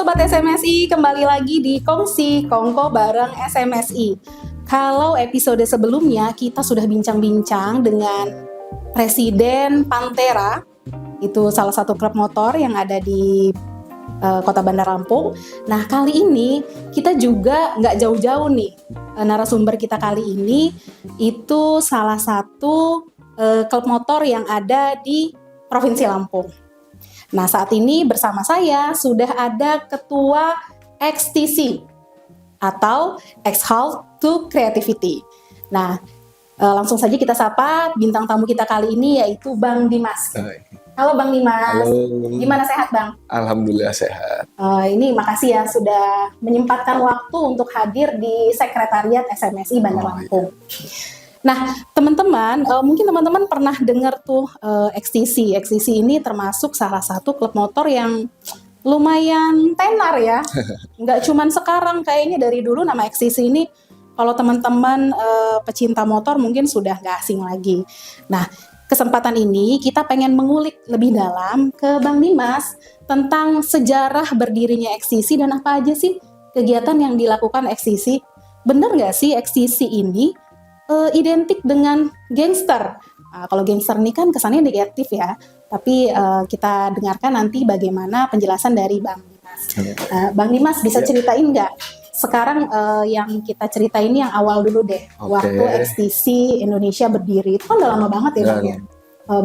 Sobat SMSI, kembali lagi di Kongsi Kongko bareng SMSI. Kalau episode sebelumnya kita sudah bincang-bincang dengan Presiden Pantera, itu salah satu klub motor yang ada di Kota Bandar Lampung. Nah, kali ini kita juga nggak jauh-jauh nih. Narasumber kita kali ini itu salah satu klub motor yang ada di Provinsi Lampung. Nah, saat ini bersama saya sudah ada Ketua XTC atau X-Halt to Creativity. Nah, langsung saja kita sapa bintang tamu kita kali ini yaitu Bang Dimas. Halo Bang Dimas. Halo. Gimana, sehat Bang? Alhamdulillah sehat. Ini makasih ya sudah menyempatkan waktu untuk hadir di Sekretariat SMSI Bandar Lampung. Nah, teman-teman, mungkin teman-teman pernah dengar tuh XTC. XTC ini termasuk salah satu klub motor yang lumayan tenar ya. Nggak cuman sekarang, kayaknya dari dulu nama XTC ini kalau teman-teman pecinta motor mungkin sudah nggak asing lagi. Nah, kesempatan ini kita pengen mengulik lebih dalam ke Bang Dimas tentang sejarah berdirinya XTC dan apa aja sih kegiatan yang dilakukan XTC. Bener nggak sih XTC ini identik dengan gangster? Kalau gangster ini kan kesannya negatif ya, tapi kita dengarkan nanti bagaimana penjelasan dari Bang Dimas. Bang Dimas bisa ceritain nggak? Sekarang yang kita ceritain yang awal dulu deh, waktu XTC Indonesia berdiri. Itu kan udah lama banget ya Bang ya?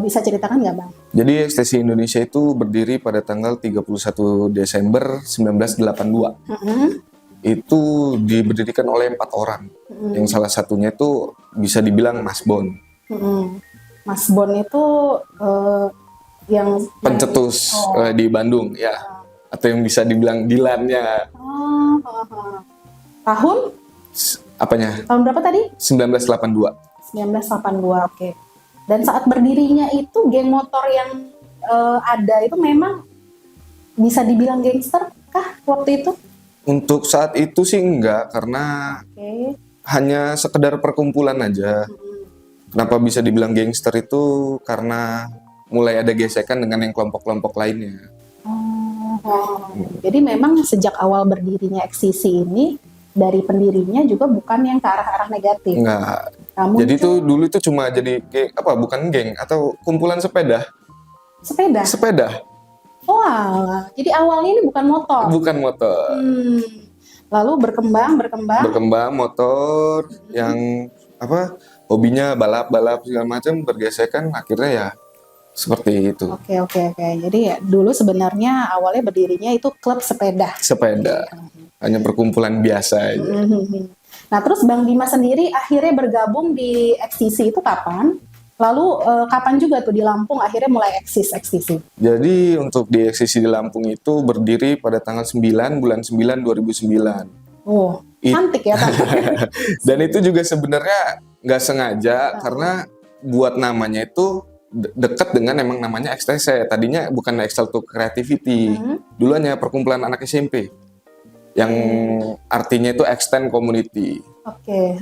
Bisa ceritakan nggak Bang? Jadi XTC Indonesia itu berdiri pada tanggal 31 Desember 1982. Itu diberdirikan oleh 4 orang. Yang salah satunya itu bisa dibilang Mas Bon. Mas Bon itu yang pencetus di Bandung ya. Atau yang bisa dibilang Dilannya. Tahun? Apanya? Tahun berapa tadi? 1982. 1982, oke. Dan saat berdirinya itu geng motor yang ada itu memang bisa dibilang gangster kah waktu itu? Untuk saat itu sih enggak, karena hanya sekedar perkumpulan aja. Kenapa bisa dibilang gangster itu karena mulai ada gesekan dengan yang kelompok-kelompok lainnya. Jadi memang sejak awal berdirinya XTC ini dari pendirinya juga bukan yang ke arah-arah negatif. Enggak. Jadi itu dulu itu cuma jadi bukan geng atau kumpulan sepeda. Sepeda? Sepeda. Wah, jadi awalnya ini bukan motor. Bukan motor. Lalu berkembang. Berkembang motor yang hobinya balap segala macam, bergesekan akhirnya ya seperti itu. Oke. Jadi ya dulu sebenarnya awalnya berdirinya itu klub sepeda. Sepeda. Hanya perkumpulan biasa aja. Nah, terus Bang Dimas sendiri akhirnya bergabung di XTC itu kapan? Lalu kapan juga tuh di Lampung akhirnya mulai eksis XTC? Jadi untuk di XTC di Lampung itu berdiri pada tanggal 9 bulan 9 2009. Oh, cantik ya Bang. Dan itu juga sebenarnya nggak sengaja karena buat namanya itu dekat dengan emang namanya XTC. Tadinya bukan X-Halt to Creativity. Dulu hanya perkumpulan anak SMP. Yang artinya itu extend community. Oke.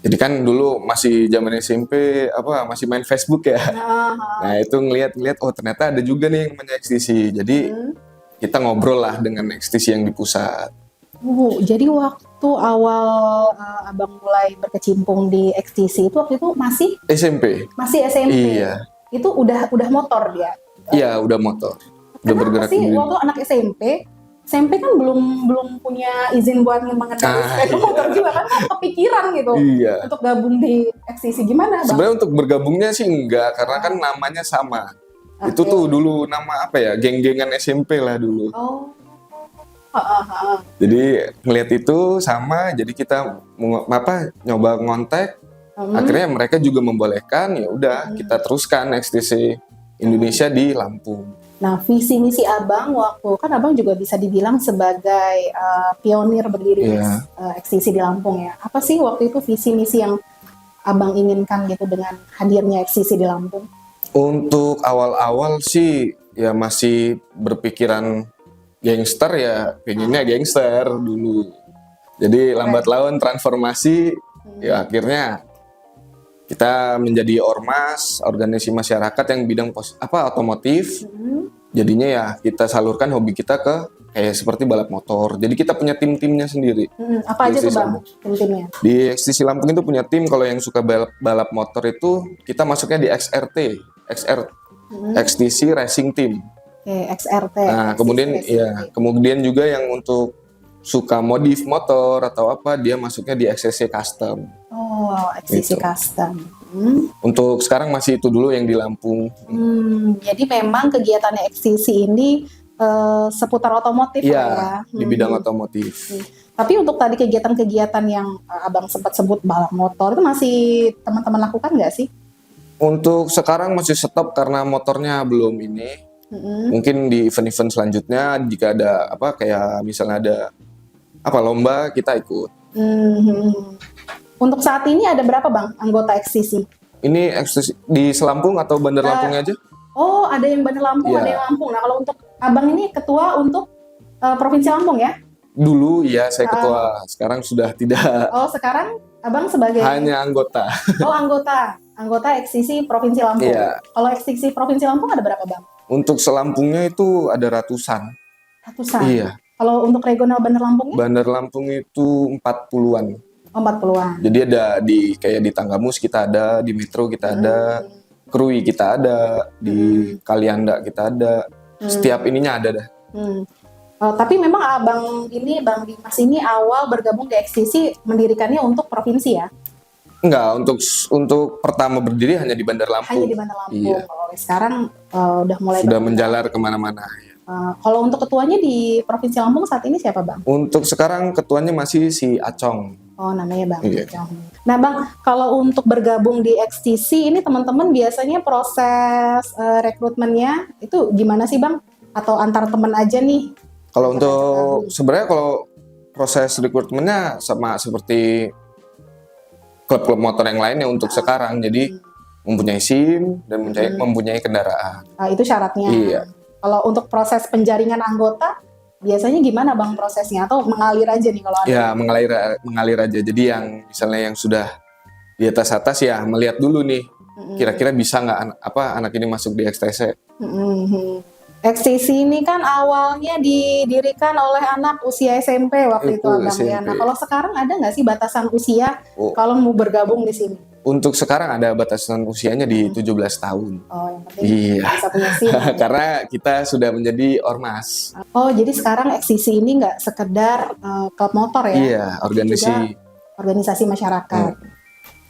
Jadi kan dulu masih zaman SMP masih main Facebook ya. Nah itu ngeliat ternyata ada juga nih yang namanya XTC. Jadi kita ngobrol lah dengan XTC yang di pusat. Jadi waktu awal Abang mulai berkecimpung di XTC itu waktu itu masih SMP. Masih SMP. Iya. Itu udah motor dia. Iya, udah motor. Udah bergerak sih sendiri. Waktu anak SMP kan belum punya izin buat mengendarai sepeda motor juga kan kepikiran gitu. Iya. Untuk gabung di XTC gimana Bang? Sebenarnya untuk bergabungnya sih enggak, karena kan namanya sama. Itu tuh dulu nama geng-gengan SMP lah dulu. Jadi ngeliat itu sama, jadi kita nyoba ngontek. Akhirnya mereka juga membolehkan, ya udah kita teruskan XTC Indonesia di Lampung. Nah, visi misi Abang waktu kan Abang juga bisa dibilang sebagai pionir berdiri XTC di Lampung ya. Apa sih waktu itu visi misi yang Abang inginkan gitu dengan hadirnya XTC di Lampung? Untuk awal-awal sih ya masih berpikiran gangster ya, pengennya gangster dulu. Jadi lambat laun transformasi ya akhirnya kita menjadi ormas, organisasi masyarakat yang bidang otomotif. Jadinya ya kita salurkan hobi kita ke kayak seperti balap motor. Jadi kita punya tim-timnya sendiri. Apa aja tuh Bang tim-timnya? Di XTC Lampung itu punya tim, kalau yang suka balap motor itu kita masuknya di XTC Racing Team. Oke, XRT. Nah, kemudian juga yang untuk suka modif motor atau apa, dia masuknya di XTC Custom. Oh, XTC Gitu. Custom. Untuk sekarang masih itu dulu yang di Lampung. Jadi memang kegiatannya XTC ini seputar otomotif Iya, ya. di bidang otomotif. Tapi untuk tadi kegiatan-kegiatan yang Abang sempat sebut balap motor itu masih teman-teman lakukan nggak sih? Untuk sekarang masih stop karena motornya belum ini. Mungkin di event-event selanjutnya jika ada apa kayak misalnya ada apa lomba kita ikut. Untuk saat ini ada berapa Bang anggota XTC? Ini di Selampung atau Bandar Lampungnya aja? Oh, ada yang Bandar Lampung, Iya. ada yang Lampung. Nah, kalau untuk Abang ini ketua untuk Provinsi Lampung ya? Dulu ya saya ketua, sekarang sudah tidak, Oh, sekarang Abang sebagai hanya anggota. Oh, anggota XTC Provinsi Lampung. Iya. Kalau XTC Provinsi Lampung ada berapa Bang? Untuk Selampungnya itu ada ratusan. Ratusan. Iya. Kalau untuk regional Bandar Lampungnya? Bandar Lampung itu 40-an. 40-an. Jadi ada kayak di Tanggamus kita ada, di Metro kita ada, Krui kita ada, di Kalianda kita ada. Setiap ininya ada dah. Tapi memang Bang Dimas ini awal bergabung di XTC mendirikannya untuk provinsi ya? Enggak, untuk pertama berdiri hanya di Bandar Lampung. Hanya di Bandar Lampung. Iya. Oh, sekarang udah mulai Sudah menjalar kemana-mana. kalau untuk ketuanya di Provinsi Lampung saat ini siapa Bang? Untuk sekarang ketuanya masih si Acong. Oh, namanya Bang. Iya. Nah Bang, kalau untuk bergabung di XTC ini teman-teman biasanya proses rekrutmennya itu gimana sih Bang? Atau antar teman aja nih? Kalau untuk sebenarnya kalau proses rekrutmennya sama seperti klub-klub motor yang lainnya untuk sekarang. Jadi mempunyai SIM dan mempunyai kendaraan. Itu syaratnya. Iya. Kalau untuk proses penjaringan anggota biasanya gimana Bang prosesnya? Atau mengalir aja nih kalau ada? Ya mengalir aja. Jadi yang misalnya yang sudah di atas ya melihat dulu nih kira-kira bisa nggak anak ini masuk di XTC. XTC ini kan awalnya didirikan oleh anak usia SMP waktu itu Abang SMP. ya. Nah kalau sekarang ada nggak sih batasan usia kalau mau bergabung di sini? Untuk sekarang ada batasan usianya di 17 tahun. Oh yang penting Iya. bisa punya SIM. Karena kita sudah menjadi ormas. Oh jadi sekarang XTC ini nggak sekedar klub motor ya? Iya, Tapi juga organisasi masyarakat.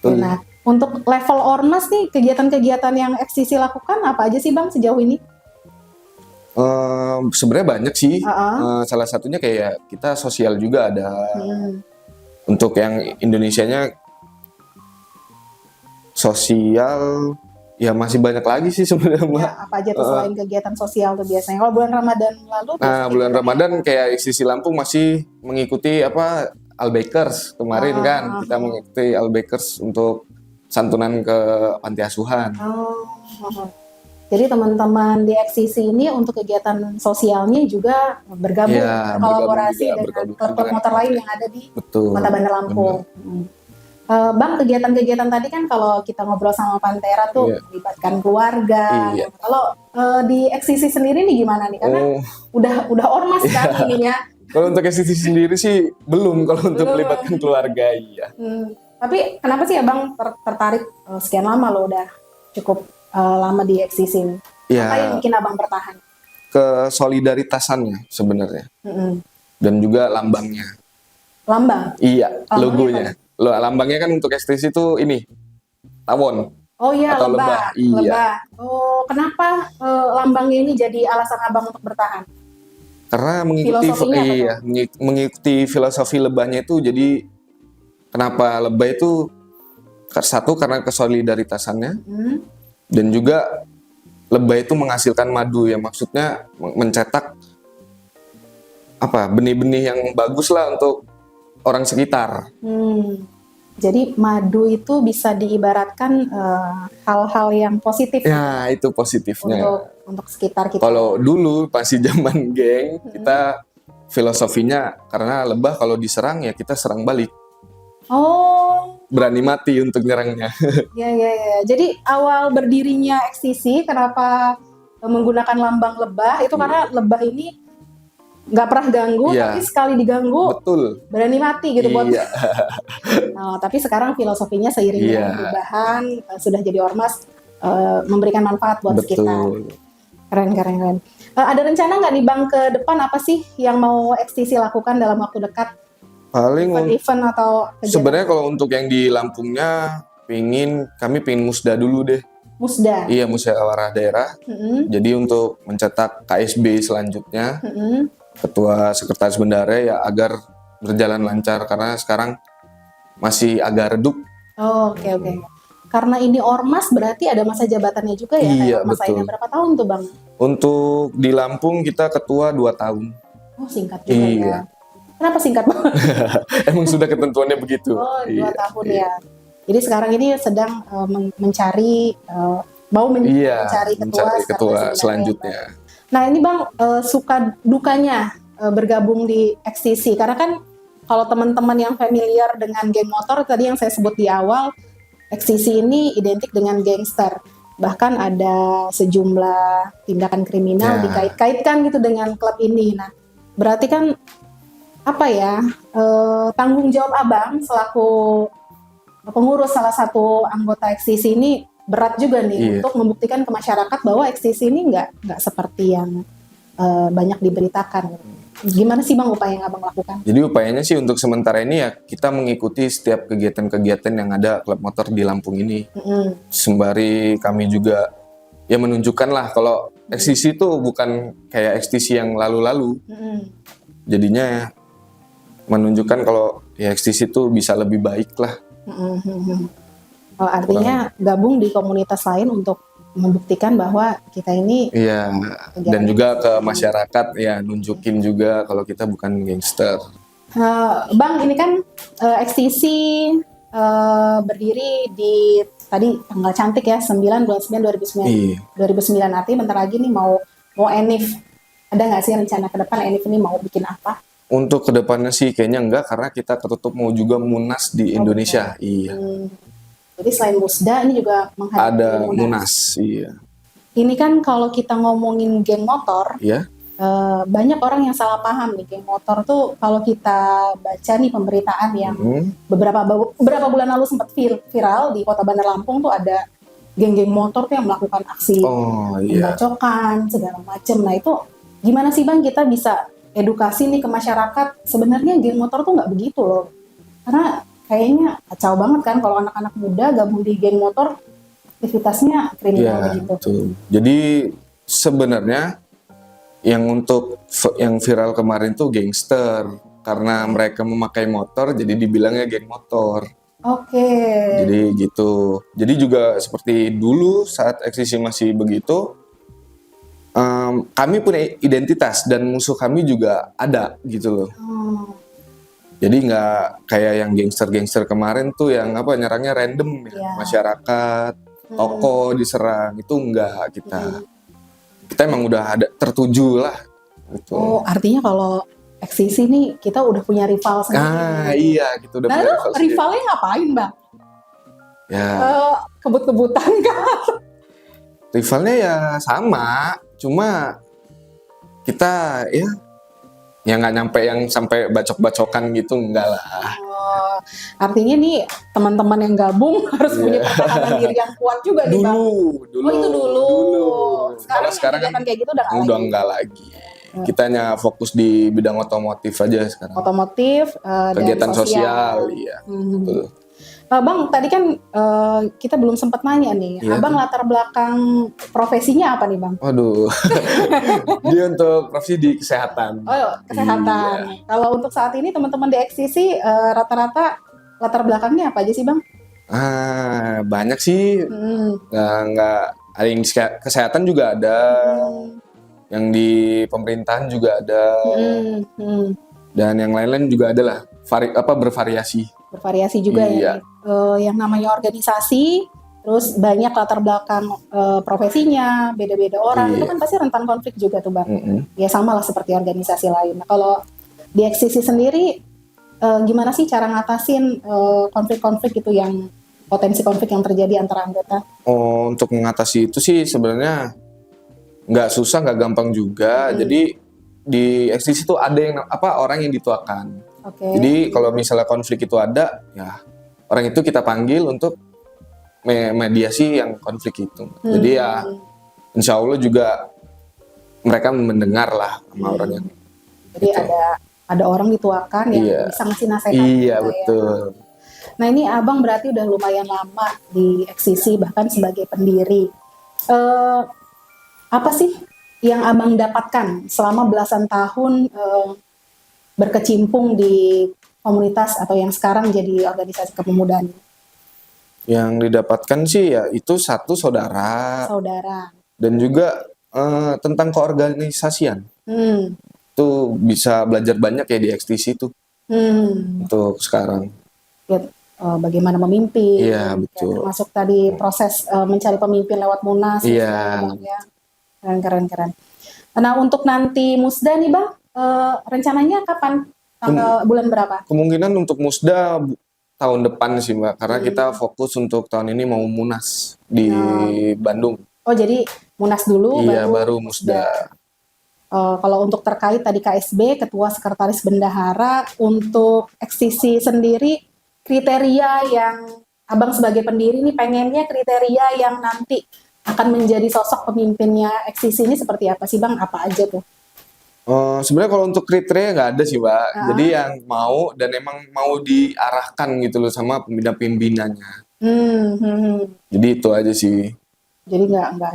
Betul. Nah untuk level ormas nih kegiatan-kegiatan yang XTC lakukan apa aja sih Bang sejauh ini? Sebenarnya banyak sih. Salah satunya kayak kita sosial juga ada. Untuk yang Indonesianya sosial ya masih banyak lagi sih sebenarnya Mbak. Ya, apa aja tuh selain kegiatan sosial tuh biasanya? Kalau bulan Ramadan lalu? Nah bulan Ramadan kayak XTC Lampung masih mengikuti apa Al-Bakers kemarin kan kita mengikuti Al-Bakers untuk santunan ke panti asuhan. Jadi teman-teman di XTC ini untuk kegiatan sosialnya juga bergabung, berkolaborasi dengan klub-klub motor lain yang ada di Kota Bandar Lampung. Bang, kegiatan-kegiatan tadi kan kalau kita ngobrol sama Pantera tuh melibatkan keluarga. Kalau di XTC sendiri nih gimana nih? Karena udah ormas kan ininya. Kalau untuk XTC sendiri sih belum kalau untuk melibatkan keluarga iya. Tapi kenapa sih Abang tertarik sekian lama lo udah cukup lama di XTC ini? Apa yang bikin Abang bertahan? Kesolidaritasannya sebenarnya. Dan juga lambangnya. Lambang? Iya, logonya. Lambangnya kan untuk XTC itu ini tawon. Oh iya, atau lebah. Iya. Oh, kenapa lambangnya ini jadi alasan Abang untuk bertahan? Karena mengikuti filosofi lebahnya itu, jadi kenapa lebah itu satu karena kesolidaritasannya dan juga lebah itu menghasilkan madu ya, maksudnya mencetak benih-benih yang bagus lah untuk orang sekitar. Jadi madu itu bisa diibaratkan hal-hal yang positif. Ya, itu positifnya. Untuk sekitar kita. Kalau dulu masih zaman geng, kita filosofinya karena lebah kalau diserang ya kita serang balik. Oh. Berani mati untuk nyerangnya. Ya. Jadi awal berdirinya XTC kenapa menggunakan lambang lebah itu karena lebah ini nggak pernah ganggu, Iya. tapi sekali diganggu Betul. berani mati gitu buat. Iya. Tapi sekarang filosofinya seiring Iya. dengan perubahan, sudah jadi ormas, memberikan manfaat buat sekitar. Betul. Keren. Ada rencana nggak nih Bang ke depan, apa sih yang mau XTC lakukan dalam waktu dekat? Paling Event atau kegiatan? sebenarnya kalau untuk yang di Lampungnya kami pengen musda dulu deh. Musda. Iya, musyawarah daerah. Jadi untuk mencetak KSB selanjutnya, ketua sekretaris bendara ya, agar berjalan lancar karena sekarang masih agak redup. Oh, oke. Karena ini ormas berarti ada masa jabatannya juga ya? Iya, kayak ormas betul. lainnya. Berapa tahun tuh Bang? Untuk di Lampung kita ketua 2 tahun. Oh, singkat juga ya. Iya. Kenapa singkat banget? Emang sudah ketentuannya begitu. Oh, 2 Iya. tahun ya. Jadi sekarang ini sedang mencari mencari ketua selanjutnya. Nah ini Bang, suka dukanya bergabung di XTC, karena kan kalau teman-teman yang familiar dengan geng motor tadi yang saya sebut di awal, XTC ini identik dengan gangster, bahkan ada sejumlah tindakan kriminal dikait-kaitkan gitu dengan klub ini. Nah berarti kan apa ya, tanggung jawab Abang selaku pengurus salah satu anggota XTC ini berat juga nih untuk membuktikan ke masyarakat bahwa XTC ini nggak seperti yang banyak diberitakan. Gimana sih Bang upaya yang Abang lakukan? Jadi upayanya sih untuk sementara ini ya kita mengikuti setiap kegiatan-kegiatan yang ada klub motor di Lampung ini. Sembari kami juga ya menunjukkan lah kalau XTC itu bukan kayak XTC yang lalu-lalu. Jadinya menunjukkan kalau ya XTC itu bisa lebih baik lah. Artinya gabung di komunitas lain untuk membuktikan bahwa kita ini dan juga ke masyarakat ya nunjukin juga kalau kita bukan gangster. Bang, ini kan XTC berdiri di tadi tanggal cantik ya, 9/9/2009. 2009, artinya bentar lagi nih mau Enif. Ada nggak sih rencana ke depan Enif ini mau bikin apa? Untuk kedepannya sih kayaknya enggak, karena kita ketutup mau juga Munas di Indonesia. Iya. Jadi selain Musda ini juga menghadapi ada Munas. Iya. Ini kan kalau kita ngomongin geng motor, banyak orang yang salah paham nih, geng motor tuh kalau kita baca nih pemberitaan yang beberapa bulan lalu sempat viral di Kota Bandar Lampung tuh ada geng-geng motor tuh yang melakukan aksi pembacokan segala macam. Nah itu gimana sih Bang kita bisa edukasi nih ke masyarakat, sebenarnya geng motor tuh nggak begitu loh, karena kayaknya kacau banget kan kalau anak-anak muda gabung di geng motor, aktivitasnya kriminal begitu. Betul. Jadi sebenarnya yang viral kemarin tuh gangster, karena mereka memakai motor jadi dibilangnya geng motor. Oke. Jadi gitu. Jadi juga seperti dulu saat XTC masih begitu, kami punya identitas dan musuh kami juga ada gitu loh. Jadi nggak kayak yang gangster-gangster kemarin tuh yang nyerangnya random ya, masyarakat, toko diserang, itu enggak kita. Kita emang udah ada tertuju lah. Gitu. Oh, artinya kalau XTC nih kita udah punya rival sendiri. Iya, kita udah punya rival sendiri. Rivalnya ngapain Bang? Ya. Kebut-kebutan kah? Rivalnya ya sama, cuma kita ya nggak nyampe yang sampai bacok-bacokan gitu, enggak lah. Artinya nih teman-teman yang gabung harus punya pertahanan diri yang kuat juga nih Bang. Dulu. Oh itu dulu. Sekarang kan kayak gitu udah enggak lagi. Kita hanya fokus di bidang otomotif aja sekarang. Otomotif, kegiatan sosial, iya. Betul. Bang, tadi kan kita belum sempat nanya nih, Abang latar belakang profesinya apa nih Bang? Waduh, dia untuk profesi di kesehatan. Oh, kesehatan. Iya. Kalau untuk saat ini teman-teman di XTC rata-rata latar belakangnya apa aja sih Bang? Banyak sih, nggak ada yang kesehatan juga ada, yang di pemerintahan juga ada, dan yang lain-lain juga ada lah, bervariasi. Bervariasi juga ya. Yang namanya organisasi, terus banyak latar belakang profesinya, beda-beda orang, itu kan pasti rentan konflik juga tuh Bang. Ya sama lah seperti organisasi lain. Nah, kalau di XTC sendiri, gimana sih cara ngatasin konflik-konflik itu, yang potensi konflik yang terjadi antara anggota? Oh, untuk mengatasi itu sih sebenarnya nggak susah, nggak gampang juga. Jadi di XTC itu ada yang orang yang dituakan. Oke. Jadi kalau misalnya konflik itu ada, ya orang itu kita panggil untuk mediasi yang konflik itu. Jadi ya insya Allah juga mereka mendengar lah sama orang yang. Jadi ada orang dituakan yang bisa ngasih nasihat. Iya betul. Nah ini abang berarti udah lumayan lama di XTC bahkan sebagai pendiri. Apa sih yang abang dapatkan selama belasan tahun berkecimpung di komunitas atau yang sekarang jadi organisasi kepemudaan? Yang didapatkan sih ya itu satu saudara. Dan juga tentang keorganisasian. Itu bisa belajar banyak ya di XTC itu. Untuk sekarang. Bagaimana memimpin. Iya, betul. Termasuk tadi proses mencari pemimpin lewat Munas. Iya. Ya. Keren. Nah, untuk nanti Musda nih Bang, rencananya kapan? Tanggal bulan berapa? Kemungkinan untuk Musda tahun depan sih Mbak, karena kita fokus untuk tahun ini mau Munas di Bandung. Oh, jadi Munas dulu baru Musda. Kalau untuk terkait tadi KSB, Ketua Sekretaris Bendahara, untuk XTC sendiri, kriteria yang abang sebagai pendiri ini pengennya kriteria yang nanti akan menjadi sosok pemimpinnya XTC ini seperti apa sih Bang? Apa aja tuh? Sebenarnya kalau untuk kriteria nggak ada sih Mbak. Jadi yang mau dan emang mau diarahkan gitu loh sama pembina-pembinanya. Jadi itu aja sih. Jadi nggak ada.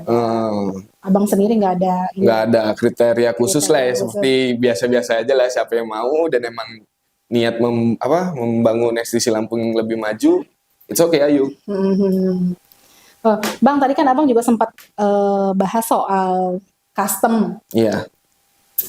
Abang sendiri nggak ada kriteria khusus lah ya, seperti biasa-biasa aja lah siapa yang mau dan emang niat membangun XTC Lampung yang lebih maju, it's okay, ayo. Bang, tadi kan abang juga sempat bahas soal custom. Iya.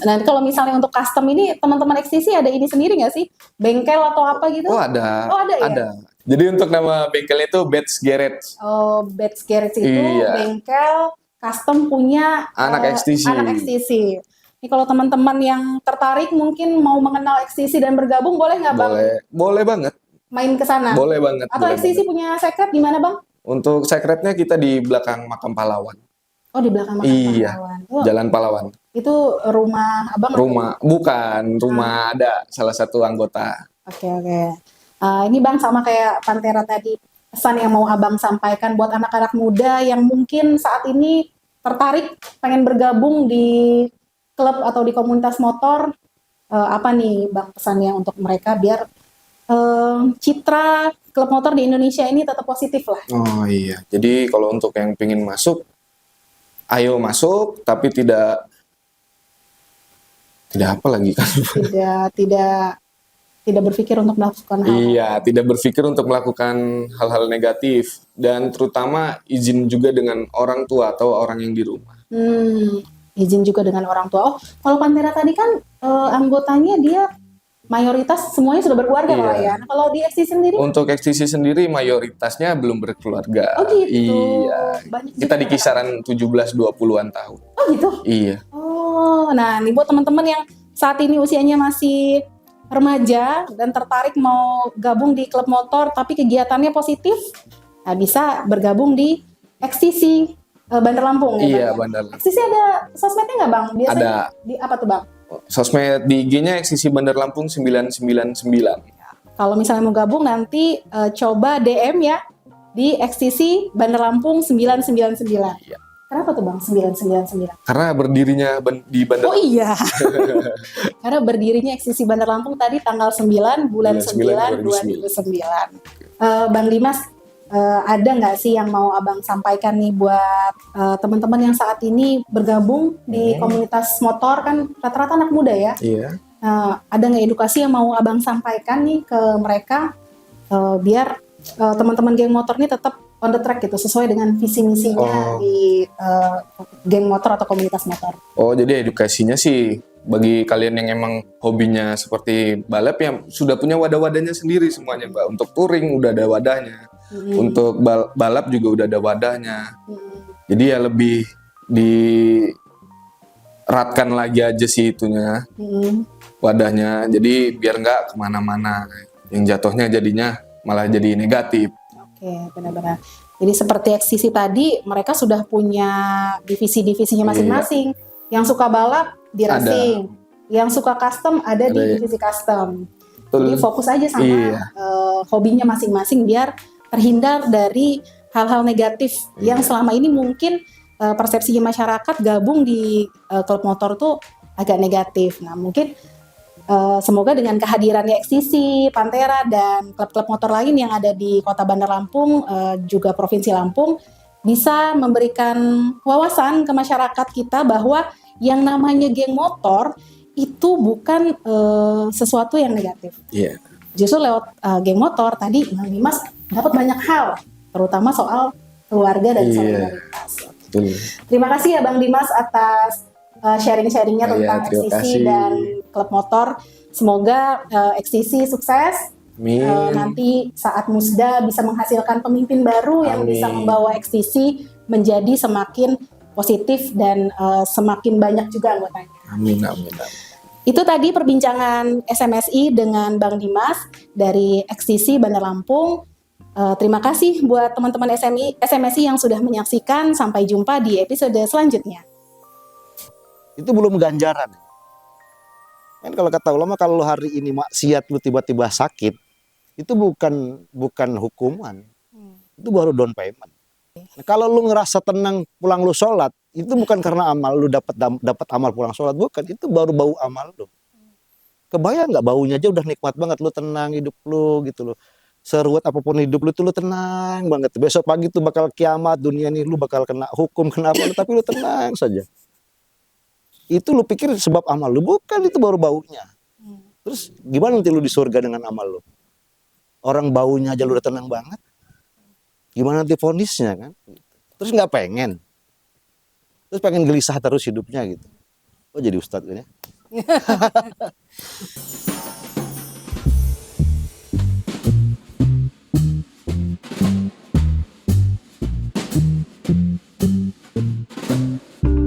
Nah, kalau misalnya untuk custom ini, teman-teman XTC ada ini sendiri nggak sih? Bengkel atau apa gitu? Oh ada. Oh ada ya? Ada. Jadi untuk nama bengkelnya itu Bats Garage. Oh, Bats Garage itu bengkel custom punya anak XTC. Ini kalau teman-teman yang tertarik mungkin mau mengenal XTC dan bergabung, boleh nggak Bang? Boleh banget. Main ke sana? Boleh banget. Atau XTC punya secret di mana Bang? Untuk secretnya kita di belakang makam pahlawan. Oh, di belakang makam pahlawan. Oh, Jalan Pahlawan. Itu rumah Abang? Rumah ada salah satu anggota. Oke. Ini Bang sama kayak Pantera tadi, pesan yang mau Abang sampaikan buat anak-anak muda yang mungkin saat ini tertarik pengen bergabung di klub atau di komunitas motor, apa nih Bang pesannya untuk mereka biar citra klub motor di Indonesia ini tetap positif lah? Oh iya, jadi kalau untuk yang pengen masuk, ayo masuk, tapi tidak apa lagi kan? Tidak berpikir untuk melakukan hal. Iya, tidak berpikir untuk melakukan hal-hal negatif dan terutama izin juga dengan orang tua atau orang yang di rumah. Izin juga dengan orang tua. Oh, kalau Pantera tadi kan anggotanya dia mayoritas semuanya sudah berkeluarga Pak ya. Nah, kalau di XTC sendiri? Untuk XTC sendiri mayoritasnya belum berkeluarga. Oh gitu. Iya. Kita di kisaran 17-20-an tahun. Oh gitu? Iya. Oh, nah ini buat teman-teman yang saat ini usianya masih remaja dan tertarik mau gabung di klub motor tapi kegiatannya positif, nah bisa bergabung di XTC Bandar Lampung ya Bang? Iya, Bandar Lampung. XTC ada sosmednya nggak Bang? Biasanya ada. Di apa tuh Bang? Sosmed di IG-nya XTC Bandar Lampung 999. Kalau misalnya mau gabung nanti coba DM ya di XTC Bandar Lampung 999. Iya. Kenapa tuh Bang 999? Karena berdirinya di Bandar. Oh iya. Karena berdirinya XTC Bandar Lampung tadi tanggal 9 bulan 9 2009. Bang Dimas, ada nggak sih yang mau Abang sampaikan nih buat teman-teman yang saat ini bergabung di komunitas motor, kan rata-rata anak muda ya? Iya. Ada nggak edukasi yang mau Abang sampaikan nih ke mereka biar teman-teman geng motor ini tetap on the track gitu, sesuai dengan visi misinya di geng motor atau komunitas motor? Oh, jadi edukasinya sih bagi kalian yang emang hobinya seperti balap yang sudah punya wadah-wadahnya sendiri semuanya Mbak. Untuk touring udah ada wadahnya, untuk balap juga udah ada wadahnya. Jadi ya lebih dieratkan lagi aja sih itunya, wadahnya. Jadi biar nggak kemana-mana, yang jatuhnya jadinya malah jadi negatif. Oke, benar-benar. Jadi seperti XTC tadi, mereka sudah punya divisi-divisinya masing-masing. Yang suka balap di racing, Yang suka custom ada di divisi custom. Jadi fokus aja sama hobinya masing-masing biar terhindar dari hal-hal negatif yang selama ini mungkin persepsinya masyarakat gabung di klub motor tuh agak negatif. Nah mungkin semoga dengan kehadirannya XTC, Pantera, dan klub-klub motor lain yang ada di Kota Bandar Lampung, juga Provinsi Lampung, bisa memberikan wawasan ke masyarakat kita bahwa yang namanya geng motor itu bukan sesuatu yang negatif. Justru lewat geng motor tadi Bang Dimas dapat banyak hal, terutama soal keluarga dan solidaritas. Terima kasih ya Bang Dimas atas sharing-sharingnya tentang XTC dan klub motor. Semoga XTC sukses. Nanti saat Musda bisa menghasilkan pemimpin baru yang bisa membawa XTC menjadi semakin positif dan semakin banyak juga anggotanya. Amin. Itu tadi perbincangan SMSI dengan Bang Dimas dari XTC Bandar Lampung. Terima kasih buat teman-teman SMSI yang sudah menyaksikan. Sampai jumpa di episode selanjutnya. Itu belum ganjaran. Kan kalau kata ulama, kalau hari ini maksiat lu tiba-tiba sakit, itu bukan hukuman. Itu baru down payment. Nah, kalau lu ngerasa tenang pulang lu sholat, itu bukan karena amal lu dapat amal pulang sholat, bukan. Itu baru bau amal lu. Kebayang nggak, baunya aja udah nikmat banget, lu tenang hidup lu gitu loh. Seruat apapun hidup lu tuh lu tenang banget. Besok pagi tuh bakal kiamat dunia nih, lu bakal kena hukum, kenapa lu, tapi lu tenang saja. Itu lu pikir sebab amal lu, bukan, itu baru baunya. Terus gimana nanti lu di surga dengan amal lu? Orang baunya aja lu udah tenang banget. Gimana nanti vonisnya kan? Terus nggak pengen. Terus pengen gelisah terus hidupnya gitu. Oh jadi ustadz kan ya?